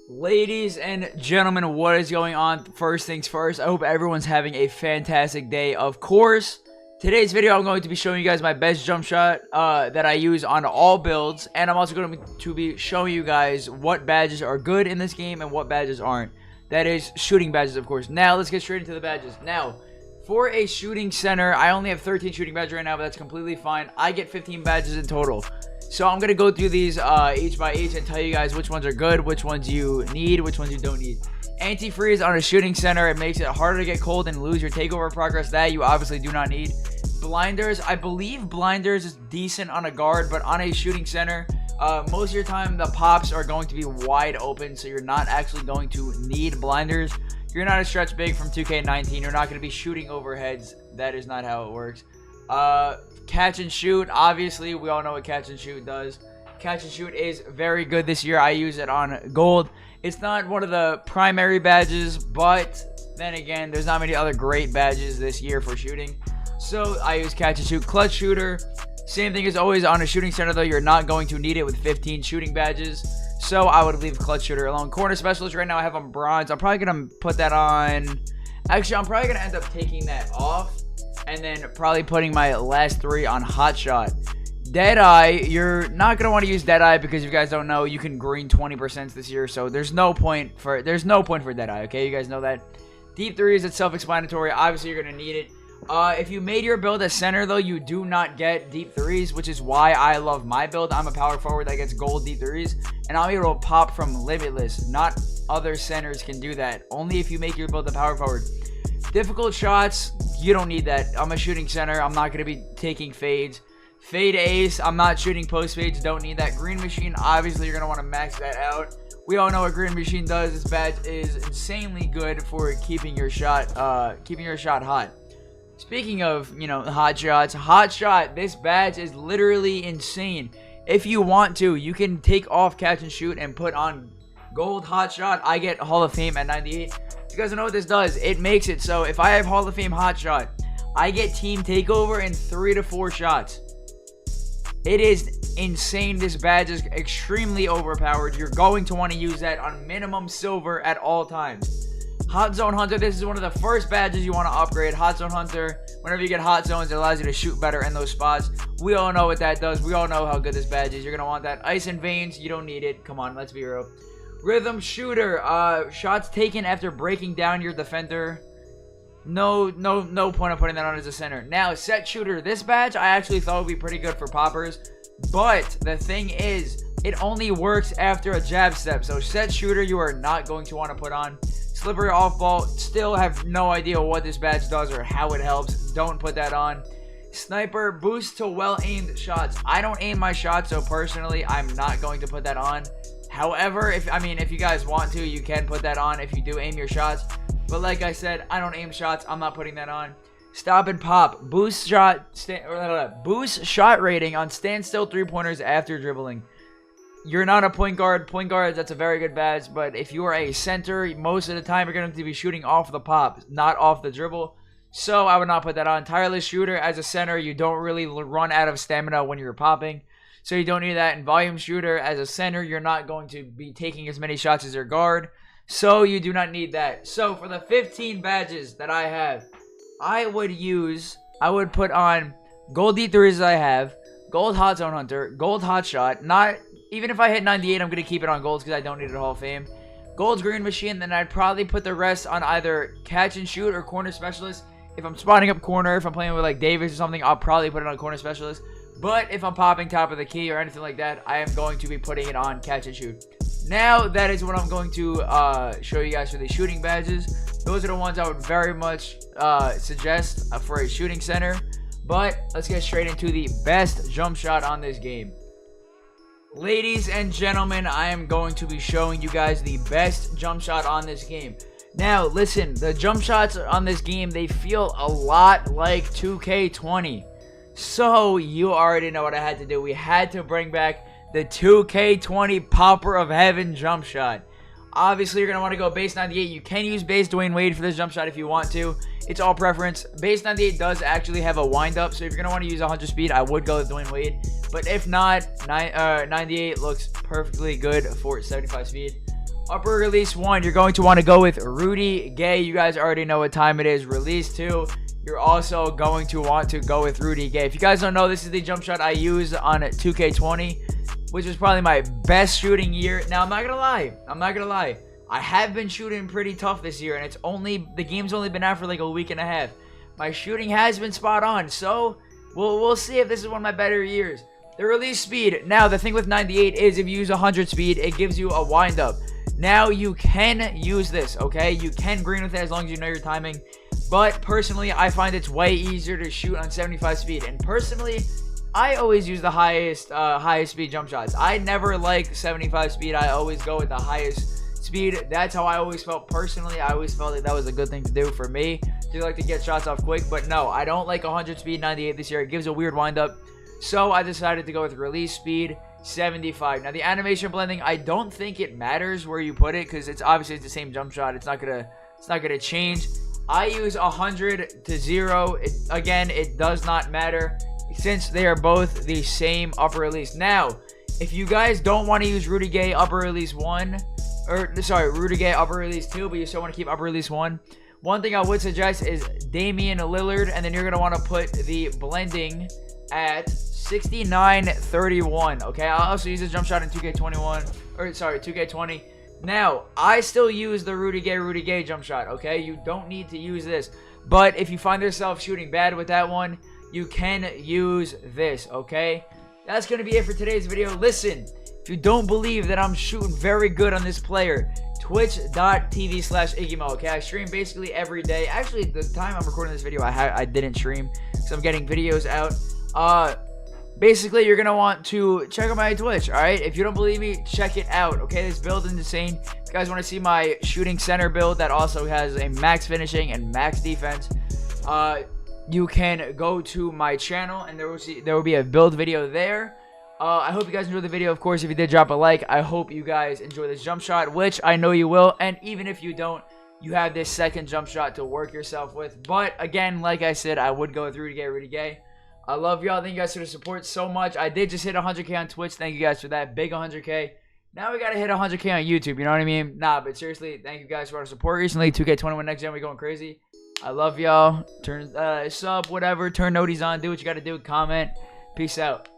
Ladies and gentlemen, what is going on? First things first, I hope everyone's having a fantastic day. Of course, today's video I'm going to be showing you guys my best jump shot that I use on all builds, and I'm also going to be showing you guys what badges are good in this game and what badges aren't. That is shooting badges, of course. Now let's get straight into the badges. Now, for a shooting center, I only have 13 shooting badges right now, but that's completely fine. I get 15 badges in total. So I'm going to go through these each by each and tell you guys which ones are good, which ones you need, which ones you don't need. Anti-freeze on a shooting center. It makes it harder to get cold and lose your takeover progress. That you obviously do not need. Blinders. I believe blinders is decent on a guard, but on a shooting center, most of your time the pops are going to be wide open, so you're not actually going to need blinders. You're not a stretch big from 2K19. You're not going to be shooting overheads. That is not how it works. Catch and shoot. Obviously, we all know what catch and shoot does. Catch and shoot is very good this year. I use it on gold. It's not one of the primary badges, but then again, there's not many other great badges this year for shooting. So I use catch and shoot. Clutch shooter. Same thing as always on a shooting center, though. You're not going to need it with 15 shooting badges. So I would leave clutch shooter alone. Corner specialist right now I have on bronze. I'm probably going to put that on. Actually, I'm probably going to end up taking that off. And then probably putting my last three on hot shot. Deadeye, you're not gonna want to use Deadeye because if you guys don't know, you can green 20% this year, so there's no point for Deadeye. Okay, you guys know that. Deep threes, it's self-explanatory. Obviously, you're gonna need it. If you made your build a center, though, you do not get deep threes, which is why I love my build. I'm a power forward that gets gold deep threes, and I'm able to pop from limitless. Not other centers can do that. Only if you make your build a power forward. Difficult shots, you don't need that. I'm a shooting center. I'm not going to be taking fades. Fade ace, I'm not shooting post fades. Don't need that. Green machine, obviously, you're going to want to max that out. We all know what green machine does. This badge is insanely good for keeping your shot hot. Speaking of, hot shots. Hot shot, this badge is literally insane. If you want to, you can take off catch and shoot and put on gold hot shot. I get Hall of Fame at 98. You guys know what this does. It makes it so if I have Hall of Fame hot shot, I get team takeover in 3 to 4 shots. It is insane. This badge is extremely overpowered. You're going to want to use that on minimum silver at all times. Hot Zone Hunter. This is one of the first badges you want to upgrade. Hot Zone Hunter. Whenever you get hot zones, it allows you to shoot better in those spots. We all know what that does. We all know how good this badge is. You're going to want that. Ice and Veins. You don't need it. Come on, let's be real. Rhythm shooter, shots taken after breaking down your defender. No point of putting that on as a center. Now, set shooter. This badge I actually thought would be pretty good for poppers, but the thing is, it only works after a jab step. So set shooter, you are not going to want to put on. Slippery off ball. Still have no idea what this badge does or how it helps. Don't put that on. Sniper, boost to well-aimed shots. I don't aim my shots, so personally, I'm not going to put that on. However, if you guys want to, you can put that on if you do aim your shots. But like I said, I don't aim shots. I'm not putting that on. Stop and pop. Boost shot rating on standstill three-pointers after dribbling. You're not a point guard. Point guard, that's a very good badge. But if you are a center, most of the time you're going to be shooting off the pop, not off the dribble. So I would not put that on. Tireless shooter, as a center, you don't really run out of stamina when you're popping. So you don't need that. In volume shooter, as a center, you're not going to be taking as many shots as your guard. So you do not need that. So for the 15 badges that I have, I would put on gold D3s as I have, gold hot zone hunter, gold hot shot. Even if I hit 98, I'm going to keep it on golds because I don't need it Hall of Fame. Gold's green machine, then I'd probably put the rest on either catch and shoot or corner specialist. If I'm spotting up corner, if I'm playing with like Davis or something, I'll probably put it on corner specialist. But if I'm popping top of the key or anything like that, I am going to be putting it on catch and shoot. Now, that is what I'm going to show you guys for the shooting badges. Those are the ones I would very much suggest for a shooting center. But let's get straight into the best jump shot on this game. Ladies and gentlemen, I am going to be showing you guys the best jump shot on this game. Now, listen, the jump shots on this game, they feel a lot like 2K20. So, you already know what I had to do. We had to bring back the 2K20 Popper of Heaven jump shot. Obviously, you're going to want to go base 98. You can use base Dwayne Wade for this jump shot if you want to. It's all preference. Base 98 does actually have a wind-up, so if you're going to want to use 100 speed, I would go with Dwayne Wade. But if not, 98 looks perfectly good for 75 speed. Upper release 1, you're going to want to go with Rudy Gay. You guys already know what time it is. Release 2, you're also going to want to go with Rudy Gay. If you guys don't know, this is the jump shot I use on 2K20, which was probably my best shooting year. Now, I'm not going to lie. I have been shooting pretty tough this year, and the game's only been out for like a week and a half. My shooting has been spot on, so we'll see if this is one of my better years. The release speed. Now, the thing with 98 is if you use 100 speed, it gives you a wind-up. Now, you can use this, okay? You can green with it as long as you know your timing. But, personally, I find it's way easier to shoot on 75 speed. And, personally, I always use the highest speed jump shots. I never like 75 speed. I always go with the highest speed. That's how I always felt personally. I always felt like that was a good thing to do for me. To like to get shots off quick. But, no, I don't like 100 speed 98 this year. It gives a weird wind-up. So, I decided to go with release speed 75. Now, the animation blending, I don't think it matters where you put it because it's obviously the same jump shot. It's not gonna change. I use 100 to 0. Again, it does not matter since they are both the same upper release. Now, if you guys don't want to use Rudy Gay upper release 1, or sorry, Rudy Gay upper release 2, but you still want to keep upper release 1, one thing I would suggest is Damian Lillard, and then you're gonna want to put the blending at 69-31. Okay, I'll also use this jump shot in 2K20. Now, I still use the Rudy Gay jump shot. Okay, you don't need to use this, but if you find yourself shooting bad with that one, you can use this. Okay, that's gonna be it for today's video. Listen, if you don't believe that I'm shooting very good on this player, twitch.tv/Igymo. Okay, I stream basically every day. Actually, the time I'm recording this video, I didn't stream because I'm getting videos out. Basically, you're going to want to check out my Twitch, alright? If you don't believe me, check it out, okay? This build is insane. If you guys want to see my shooting center build that also has a max finishing and max defense, you can go to my channel, and there will be a build video there. I hope you guys enjoyed the video. Of course, if you did, drop a like. I hope you guys enjoy this jump shot, which I know you will. And even if you don't, you have this second jump shot to work yourself with. But, again, like I said, I would go with Rudy Gay. I love y'all. Thank you guys for the support so much. I did just hit 100K on Twitch. Thank you guys for that. Big 100K. Now we got to hit 100K on YouTube. You know what I mean? Nah, but seriously, thank you guys for our support recently. 2K21 next gen. We going crazy. I love y'all. Turn sub, whatever. Turn noties on. Do what you got to do. Comment. Peace out.